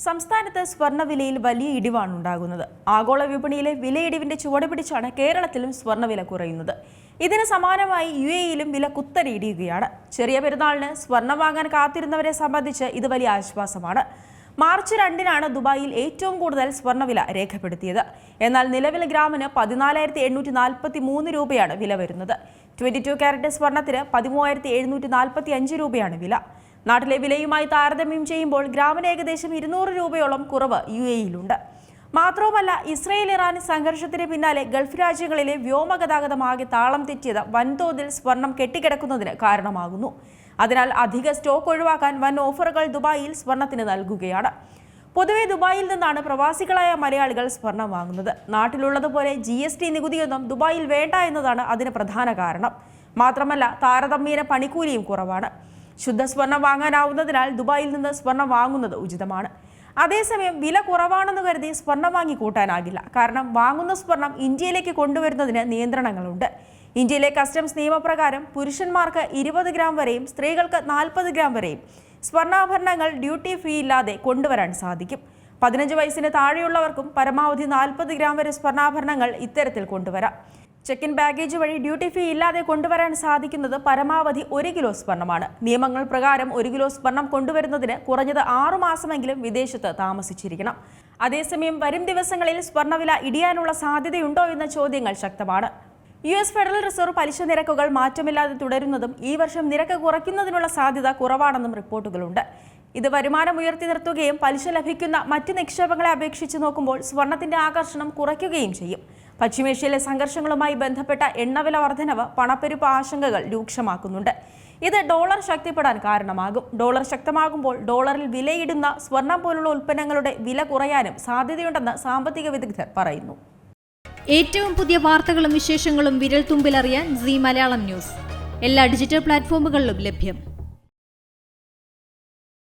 സംസ്ഥാനത്ത് സ്വർണ്ണവിലയിൽ വലിയ ഇടിവാണ് ഉണ്ടാകുന്നത്. ആഗോള വിപണിയിലെ വിലയിടിവിന്റെ ചുവട് പിടിച്ചാണ് കേരളത്തിലും സ്വർണ്ണവില കുറയുന്നത്. ഇതിന് സമാനമായി UAE-യിലും വില കുത്തനെ ഇടിയുകയാണ്. ചെറിയ പെരുന്നാളിന് സ്വർണ്ണം വാങ്ങാൻ കാത്തിരുന്നവരെ സംബന്ധിച്ച് ഇത് വലിയ ആശ്വാസമാണ്. മാർച്ച് 2-നാണ് ദുബായിൽ ഏറ്റവും കൂടുതൽ സ്വർണ്ണവില രേഖപ്പെടുത്തിയത്. എന്നാൽ നിലവിൽ ഗ്രാമിന് 14,843 രൂപയാണ് വില വരുന്നത്. 22 കാരറ്റ് സ്വർണ്ണത്തിന് 13,745 രൂപയാണ് വില. നാട്ടിലെ വിലയുമായി താരതമ്യം ചെയ്യുമ്പോൾ ഗ്രാമിന് ഏകദേശം 200 രൂപയോളം കുറവ് UAE-യിലുണ്ട്. മാത്രവുമല്ല, ഇസ്രയേൽ-ഇറാൻ സംഘർഷത്തിന് പിന്നാലെ ഗൾഫ് രാജ്യങ്ങളിലെ വ്യോമഗതാഗതമാകെ താളം തെറ്റിയത് വൻതോതിൽ സ്വർണം കെട്ടിക്കിടക്കുന്നതിന് കാരണമാകുന്നു. അതിനാൽ അധിക സ്റ്റോക്ക് ഒഴിവാക്കാൻ വൻ ഓഫറുകൾ ദുബായിൽ സ്വർണത്തിന് നൽകുകയാണ്. പൊതുവെ ദുബായിൽ നിന്നാണ് പ്രവാസികളായ മലയാളികൾ സ്വർണം വാങ്ങുന്നത്. നാട്ടിലുള്ളതുപോലെ GST നികുതിയൊന്നും ദുബായിൽ വേണ്ട എന്നതാണ് അതിന് പ്രധാന കാരണം. മാത്രമല്ല, താരതമ്യേന പണിക്കൂലിയും കുറവാണ്. ശുദ്ധ സ്വർണം വാങ്ങാനാവുന്നതിനാൽ ദുബായിൽ നിന്ന് സ്വർണം വാങ്ങുന്നത് ഉചിതമാണ്. അതേസമയം വില കുറവാണെന്ന് കരുതി സ്വർണം വാങ്ങി കൂട്ടാനാകില്ല. കാരണം വാങ്ങുന്ന സ്വർണം ഇന്ത്യയിലേക്ക് കൊണ്ടുവരുന്നതിന് നിയന്ത്രണങ്ങളുണ്ട്. ഇന്ത്യയിലെ കസ്റ്റംസ് നിയമപ്രകാരം പുരുഷന്മാർക്ക് 20 ഗ്രാം വരെയും സ്ത്രീകൾക്ക് 40 ഗ്രാം വരെയും സ്വർണ്ണാഭരണങ്ങൾ ഡ്യൂട്ടി ഫ്രീ ഇല്ലാതെ കൊണ്ടുവരാൻ സാധിക്കും. 15 വയസ്സിന് താഴെയുള്ളവർക്കും പരമാവധി 40 ഗ്രാം വരെ സ്വർണ്ണാഭരണങ്ങൾ ഇത്തരത്തിൽ കൊണ്ടുവരാം. ചെക്ക് ഇൻ ബാഗേജ് വഴി ഡ്യൂട്ടി ഫീ ഇല്ലാതെ കൊണ്ടുവരാൻ സാധിക്കുന്നത് പരമാവധി 1 കിലോ സ്വർണ്ണമാണ്. നിയമങ്ങൾ പ്രകാരം 1 കിലോ സ്വർണം കൊണ്ടുവരുന്നതിന് കുറഞ്ഞത് 6 മാസമെങ്കിലും വിദേശത്ത് താമസിച്ചിരിക്കണം. അതേസമയം വരും ദിവസങ്ങളിൽ സ്വർണ്ണവില ഇടിയാനുള്ള സാധ്യതയുണ്ടോ എന്ന ചോദ്യങ്ങൾ ശക്തമാണ്. US ഫെഡറൽ റിസർവ് പലിശ നിരക്കുകൾ മാറ്റമില്ലാതെ തുടരുന്നതും ഈ വർഷം നിരക്ക് കുറയ്ക്കുന്നതിനുള്ള സാധ്യത കുറവാണെന്നും റിപ്പോർട്ടുകളുണ്ട്. ഇത് വരുമാനം ഉയർത്തി നിർത്തുകയും പലിശ ലഭിക്കുന്ന മറ്റ് നിക്ഷേപങ്ങളെ അപേക്ഷിച്ച് നോക്കുമ്പോൾ സ്വർണത്തിന്റെ ആകർഷണം കുറയ്ക്കുകയും ചെയ്യും. പശ്ചിമേഷ്യയിലെ സംഘർഷങ്ങളുമായി ബന്ധപ്പെട്ട എണ്ണവില വർധനവ് പണപ്പെരുപ്പ് ആശങ്കകൾ രൂക്ഷമാക്കുന്നുണ്ട്. ഇത് ഡോളർ ശക്തിപ്പെടാൻ കാരണമാകും. ഡോളർ ശക്തമാകുമ്പോൾ ഡോളറിൽ വിലയിടുന്ന സ്വർണം പോലുള്ള ഉൽപ്പന്നങ്ങളുടെ വില കുറയാനും സാധ്യതയുണ്ടെന്ന് സാമ്പത്തിക വിദഗ്ധർ പറയുന്നു. ഏറ്റവും പുതിയ വാർത്തകളും വിശേഷങ്ങളും വിരൽ തുമ്പിലറിയാൻ Zee മലയാളം ന്യൂസ് എല്ലാ ഡിജിറ്റൽ പ്ലാറ്റ്ഫോമുകളിലും ലഭ്യം.